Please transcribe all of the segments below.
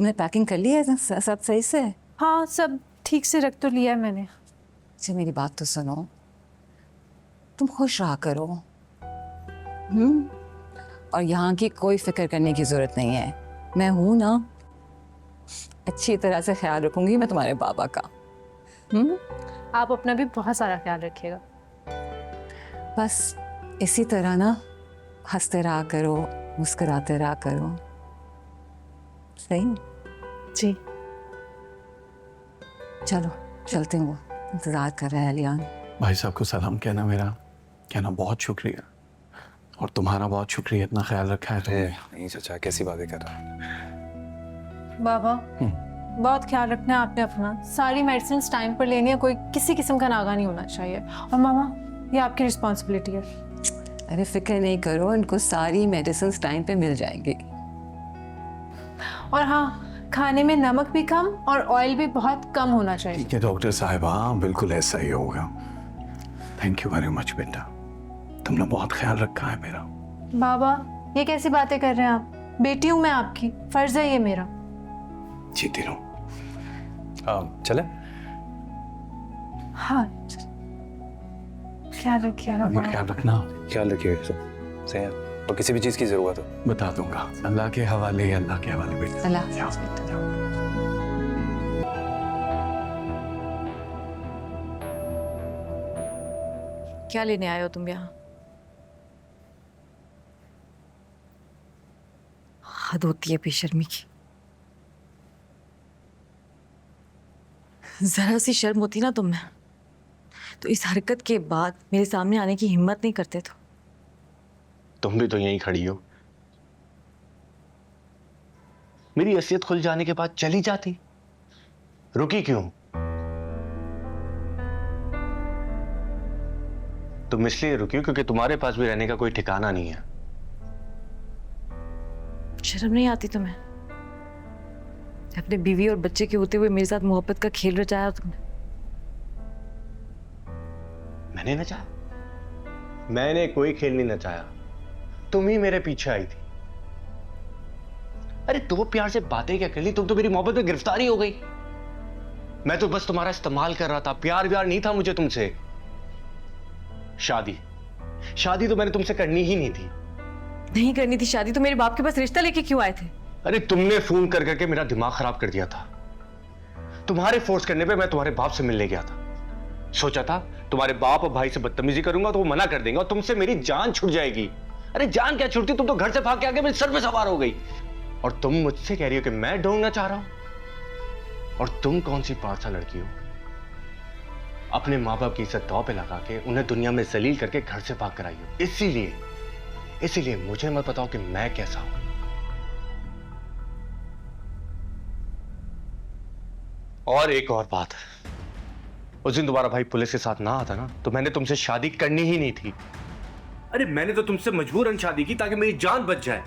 तुमने पैकिंग कर ली है सब सही से? हाँ, सब ठीक से रख तो लिया है मैंने। अच्छा मेरी बात तो सुनो, तुम खुश रहा करो। और यहाँ की कोई फिक्र करने की जरूरत नहीं है, मैं हूं ना, अच्छी तरह से ख्याल रखूंगी मैं तुम्हारे बाबा का। आप अपना भी बहुत सारा ख्याल रखिएगा। बस इसी तरह ना हंसते रहा करो, मुस्कुराते रहा करो, सही? जी। चलो चलते हैं, वो इंतजार कर रहा है अलियान। भाई साहब को सलाम कहना, मेरा कहना बहुत शुक्रिया, और तुम्हारा बहुत शुक्रिया, इतना ख्याल रखा है तुमने। नहीं चाचा, कैसी बातें कर रहा है? बाबा बहुत ख्याल रखना है आपने अपना, सारी मेडिसिन टाइम पर लेनी है, कोई किसी किस्म का नागा नहीं होना चाहिए। और मामा, ये आपकी रिस्पॉन्सिबिलिटी है। अरे फिक्र नहीं करो, इनको सारी मेडिसिन टाइम पे मिल जाएंगी। और हाँ, खाने में नमक भी कम और ऑयल भी बहुत कम होना चाहिए। ठीक है डॉक्टर साहिबा, बिल्कुल ऐसा ही होगा। थैंक यू वेरी मच बेटा, तुमने बहुत ख्याल रखा है मेरा। बाबा ये कैसी बातें कर रहे हैं आप? बेटी हूँ मैं आपकी, फर्ज है ये मेरा। जीती रहो। चले? हाँ, ख्याल रखिएगा। अपना ख्याल रखना। ख्याल रखिएगा सब सही है, और किसी भी चीज़ की ज़रूरत हो बता दूंगा। अल्लाह के हवाले, अल्लाह के हवाले बेटा। अल्लाह हाफ़िज़ बेटा। क्या लेने आए हो तुम यहाँ? हद होती है बेशर्मी की। जरा सी शर्म होती ना तुम में, तो इस हरकत के बाद मेरे सामने आने की हिम्मत नहीं करते तो। तुम भी तो यहीं खड़ी हो, मेरी हैसियत खुल जाने के बाद चली जाती, रुकी क्यों? तुम इसलिए रुकी हो क्योंकि तुम्हारे पास भी रहने का कोई ठिकाना नहीं है। शर्म नहीं आती तुम्हें? अपने बीवी और बच्चे के होते हुए मेरे साथ मोहब्बत का खेल रचाया तुमने। मैंने नचाया? मैंने कोई खेल नहीं नचाया, तुम ही मेरे पीछे आई थी। अरे दो प्यार से बातें क्या कर ली, तुम तो मेरी मोहब्बत में गिरफ्तारी हो गई। मैं तो बस तुम्हारा इस्तेमाल कर रहा था, प्यार व्यार नहीं था मुझे तुमसे। शादी तो मैंने तुमसे करनी ही नहीं थी। नहीं करनी थी शादी तो मेरे बाप के पास रिश्ता लेके क्यों आए थे? अरे तुमने फोन कर करके मेरा दिमाग खराब कर दिया था। तुम्हारे फोर्स करने पे मैं तुम्हारे बाप से मिलने गया था। सोचा था तुम्हारे बाप और भाई से बदतमीजी करूंगा तो वो मना कर देंगे और तुमसे मेरी जान छूट जाएगी। अरे जान क्या छूटती, तुम तो घर से भाग के आके मेरे सर पे सवार हो गई। और तुम मुझसे कह रही हो कि मैं ढूंढना चाह रहा हूं। और तुम कौन सी पारसा लड़की हो, अपने माँ बाप की इज्जत दांव पे लगा के उन्हें दुनिया में जलील करके घर से भाग कर आई हो। इसीलिए मुझे मत बताओ कि मैं कैसा हूं। और एक और बात, उस दिन तुम्हारा भाई पुलिस के साथ ना आता ना तो मैंने तुमसे शादी करनी ही नहीं थी। अरे मैंने तो तुमसे मजबूरन शादी की ताकि मेरी जान बच जाए,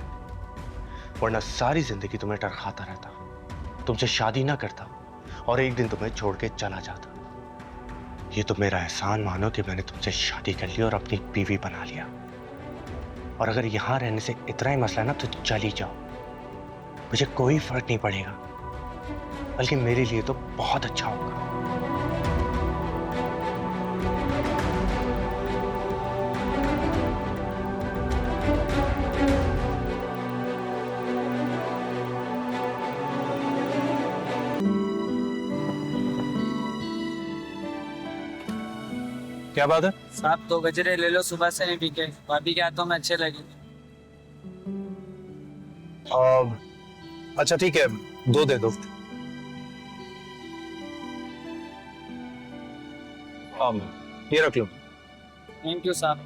वरना सारी जिंदगी तुम्हें डर खाता रहता, तुमसे शादी ना करता और एक दिन तुम्हें छोड़ के चला जाता। ये तो मेरा एहसान मानो कि मैंने तुमसे शादी कर ली और अपनी बीवी बना लिया। और अगर यहां रहने से इतना ही मसला है ना तो चली जाओ, मुझे कोई फर्क नहीं पड़ेगा, बल्कि मेरे लिए तो बहुत अच्छा होगा। क्या बात है? साहब 2 गजरे ले लो, सुबह से नहीं पीके, भाभी के हाथों में अच्छे लगे। अच्छा ठीक है, 2 दे दो। ये रख लो। थैंक यू साहब।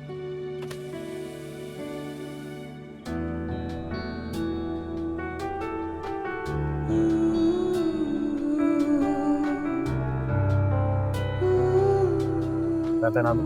मैं पहना दूं?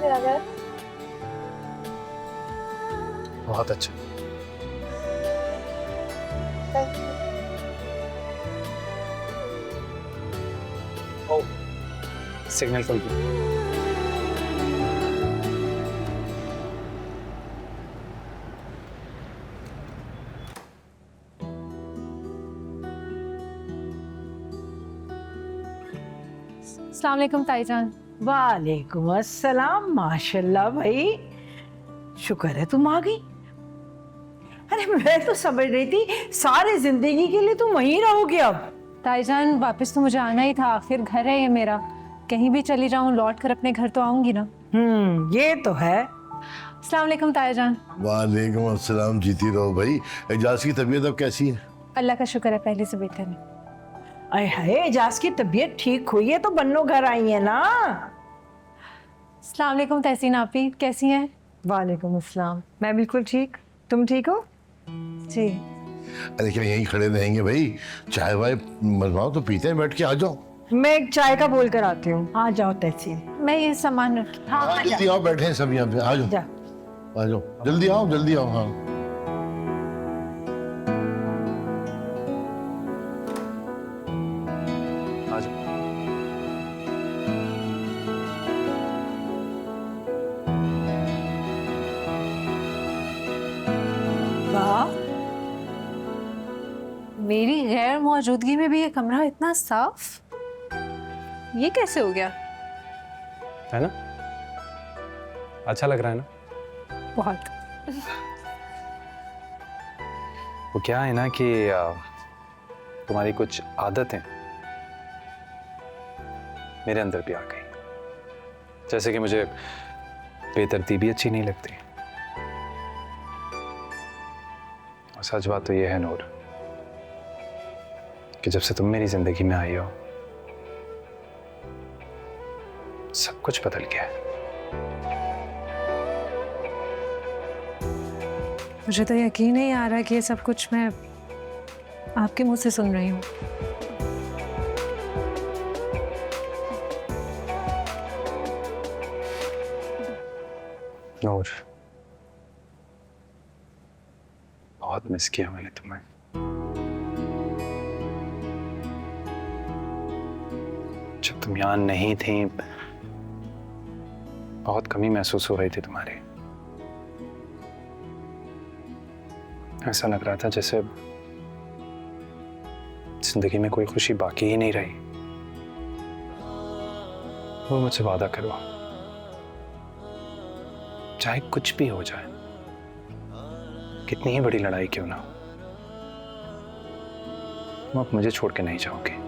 कैसे आ रहा है? बहुत अच्छा। ओ, सिग्नल खुल गया। अस्सलाम वालेकुम ताईजान। वालेकुम अस्सलाम। माशाल्लाह भाई, शुक्र है तुम आ गई। अरे मैं तो समझ रही थी सारी जिंदगी के लिए तुम वहीं रहोगे अब। ताईजान वापस तो मुझे आना ही था, आखिर घर है ये मेरा। कहीं भी चली जाऊं लौट कर अपने घर तो आऊंगी ना। ये तो है। अस्सलाम वालेकुम ताईजान। वालेकुम अस्सलाम। जीती रहो भाई। एजाज की तबीयत अब कैसी है? अल्लाह का शुक्र है, पहले से बेहतर है। अरे हाय, एजाज की तबीयत ठीक हुई है तो बन्नो घर आई है ना। अस्सलाम वालेकुम तहसीन आपी, कैसी हैं? वालेकुम अस्सलाम। मैं बिल्कुल ठीक, तुम ठीक हो? जी। अरे क्या यहीं खड़े रहेंगे भाई? चाय वाय बनवाओ तो पीते हैं, बैठ के आ जाओ। मैं एक चाय का बोल कर आती हूँ। आ जाओ तहसीन। मैं ये सामान रखी। हाँ, जल्दी आओ, बैठे हैं सब यहाँ पे। आ जाओ जा। आ जाओ, जल्दी आओ जल्दी आओ। हाँ आ जाओ। वाह, मेरी गैर मौजूदगी में भी ये कमरा इतना साफ, ये कैसे हो गया? है ना, अच्छा लग रहा है ना? बहुत। वो क्या है ना कि तुम्हारी कुछ आदतें मेरे अंदर भी आ गई। जैसे कि मुझे बेतरतीबी अच्छी नहीं लगती। और सच बात तो ये है नूर कि जब से तुम मेरी जिंदगी में आई हो सब कुछ बदल गया है। मुझे तो यकीन नहीं आ रहा कि ये सब कुछ मैं आपके मुंह से सुन रही हूँ। नूर, बहुत मिस किया मैंने तुम्हें। जब तुम यहाँ नहीं थी बहुत कमी महसूस हो रही थी तुम्हारी। ऐसा लग रहा था जैसे जिंदगी में कोई खुशी बाकी ही नहीं रही। वो मुझसे वादा करो, चाहे कुछ भी हो जाए, कितनी ही बड़ी लड़ाई क्यों ना हो, तुम अब मुझे छोड़ के नहीं जाओगे।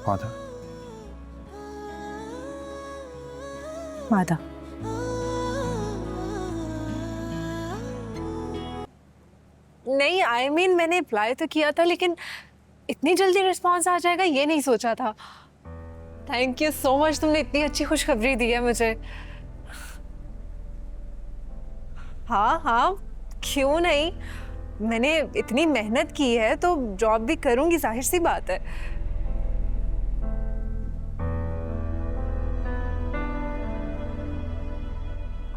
वादा? वादा। नहीं, आई मीन मैंने अप्लाई तो किया था, लेकिन इतनी जल्दी रिस्पॉन्स आ जाएगा ये नहीं सोचा था। थैंक यू सो मच, तुमने इतनी अच्छी खुशखबरी दी है मुझे। हाँ हाँ, क्यों नहीं, मैंने इतनी मेहनत की है तो जॉब भी करूंगी, जाहिर सी बात है।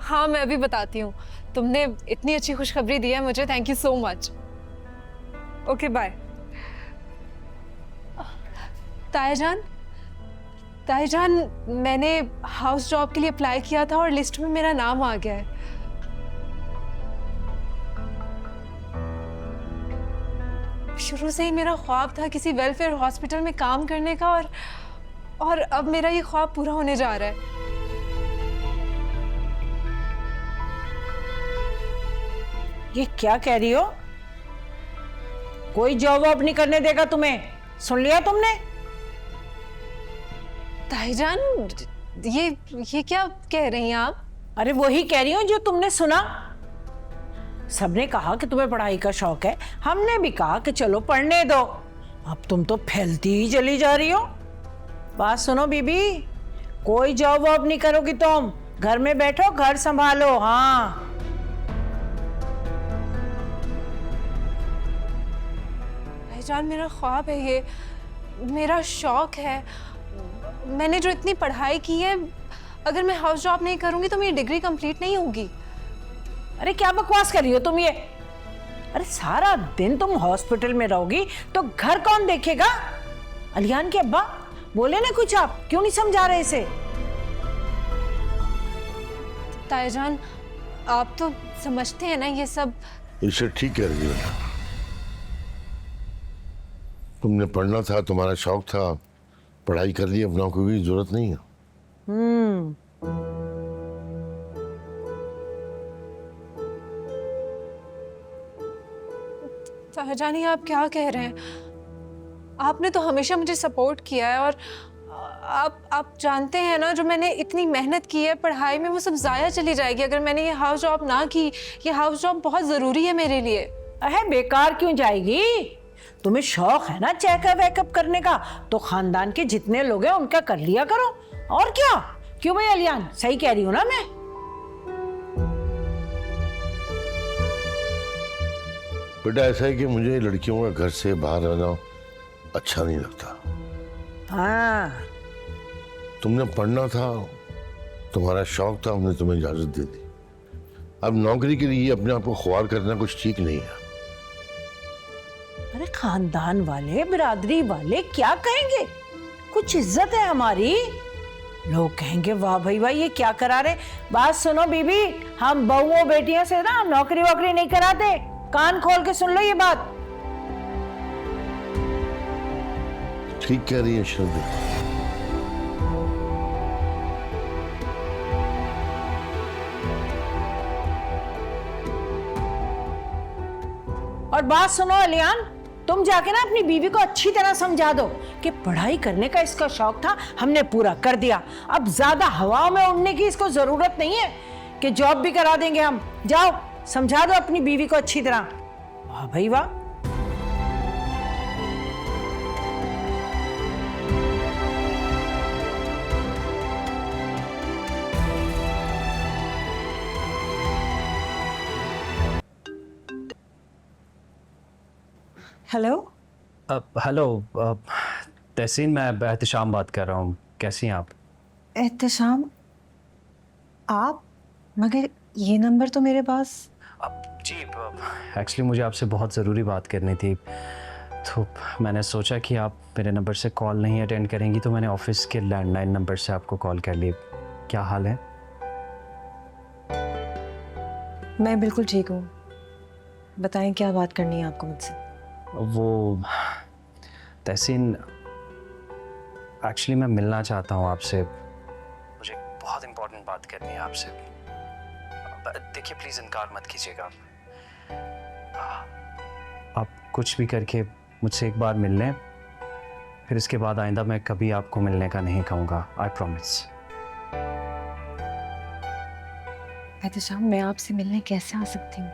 हाँ, मैं अभी बताती हूँ। तुमने इतनी अच्छी खुशखबरी दी है मुझे, thank you so much. Okay bye. तायाजान, तायाजान, मैंने हाउस जॉब के लिए अप्लाई किया था और लिस्ट में मेरा नाम आ गया है। शुरू से ही मेरा ख्वाब था किसी वेलफेयर हॉस्पिटल में काम करने का, और अब मेरा ये ख्वाब पूरा होने जा रहा है। ये क्या कह रही हो? कोई जॉब वॉब नहीं करने देगा तुम्हें, सुन लिया तुमने? ताईजान, ये क्या कह रही हैं आप? अरे वही कह रही हूँ जो तुमने सुना। सबने कहा कि तुम्हें पढ़ाई का शौक है, हमने भी कहा कि चलो पढ़ने दो। अब तुम तो फैलती ही चली जा रही हो। बात सुनो बीबी, कोई जॉब वॉब नहीं करोगी तुम, घर में बैठो, घर संभालो। हाँ, ताईजान, मेरा ख्वाब है ये, मेरा शौक है। मैंने जो इतनी पढ़ाई की है, अगर मैं हाउस जॉब नहीं करूंगी तो मेरी डिग्री कंप्लीट नहीं होगी। अरे क्या बकवास कर रही हो तुम ये? अरे सारा दिन तुम हॉस्पिटल में रहोगी तो घर कौन देखेगा? अलियान के अब्बा बोले ना कुछ, आप क्यों नहीं समझा रहे इसे? ताईजान, आप तो समझते हैं ना ये सब। इसे ठीक कह रही बेटा, तुमने पढ़ना था, तुम्हारा शौक था, पढ़ाई कर ली, अब नौकरी की जरूरत नहीं है। ताईजान, ये आप क्या कह रहे हैं? आपने तो हमेशा मुझे सपोर्ट किया है, और आप जानते हैं ना, जो मैंने इतनी मेहनत की है पढ़ाई में, वो सब ज़ाया चली जाएगी अगर मैंने ये हाउस जॉब ना की। ये हाउस जॉब बहुत ज़रूरी है मेरे लिए। अरे बेकार क्यों जाएगी? तुम्हें शौक है ना चेकअप वेकअप करने का, तो खानदान के जितने लोग हैं उनका कर लिया करो, और क्या। क्यों भाई अलियान, सही कह रही हूँ ना मैं? बेटा ऐसा है कि मुझे लड़कियों का घर से बाहर रहना अच्छा नहीं लगता। हाँ, तुमने पढ़ना था, तुम्हारा शौक था, हमने तुम्हें इजाजत दे दी। अब नौकरी के लिए अपने आप को ख्वार करना कुछ ठीक नहीं है। अरे खानदान वाले, बिरादरी वाले क्या कहेंगे? कुछ इज्जत है हमारी। लोग कहेंगे वाह भाई वाह, ये क्या करा रहे। बात सुनो बीबी, हम बहुओं बेटियों से ना नौकरी वोकरी नहीं कराते। कान खोल के सुन लो ये बात। ठीक कह रही है श्रद्धा। और बात सुनो अलियान, तुम जाके ना अपनी बीवी को अच्छी तरह समझा दो कि पढ़ाई करने का इसका शौक था, हमने पूरा कर दिया। अब ज्यादा हवा में उड़ने की इसको जरूरत नहीं है कि जॉब भी करा देंगे हम। जाओ समझा दो अपनी बीवी को अच्छी तरह। वाह भाई वाह। हेलो। हेलो तहसीन, मैं एहतशाम बात कर रहा हूँ। कैसी हैं आप? एहतशाम? आप? मगर ये नंबर तो मेरे पास। जी एक्चुअली मुझे आपसे बहुत ज़रूरी बात करनी थी, तो मैंने सोचा कि आप मेरे नंबर से कॉल नहीं अटेंड करेंगी, तो मैंने ऑफिस के लैंडलाइन नंबर से आपको कॉल कर ली। क्या हाल है? मैं बिल्कुल ठीक हूँ। बताएं क्या बात करनी है आपको मुझसे? वो तहसीन, एक्चुअली मैं मिलना चाहता हूँ आपसे। मुझे बहुत इम्पोर्टेंट बात करनी है आपसे। देखिए प्लीज़ इनकार मत कीजिएगा। आप कुछ भी करके मुझसे एक बार मिल लें, फिर इसके बाद आइंदा मैं कभी आपको मिलने का नहीं कहूँगा। I promise. एहतशाम, मैं आपसे मिलने कैसे आ सकती हूँ?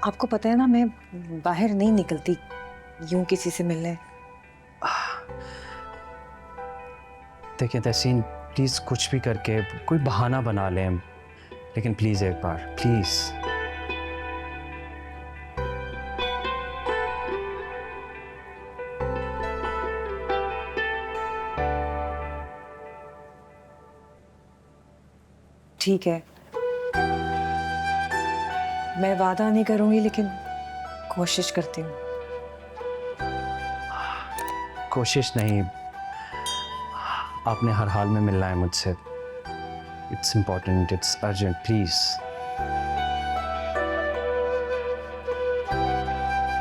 आपको पता है ना, मैं बाहर नहीं निकलती यूं किसी से मिलने। देखिए तहसीन, प्लीज़ कुछ भी करके कोई बहाना बना लें, लेकिन प्लीज़ एक बार, प्लीज़। ठीक है, मैं वादा नहीं करूंगी, लेकिन कोशिश करती हूँ। कोशिश नहीं, आपने हर हाल में मिलना है मुझसे। It's important, it's urgent, please.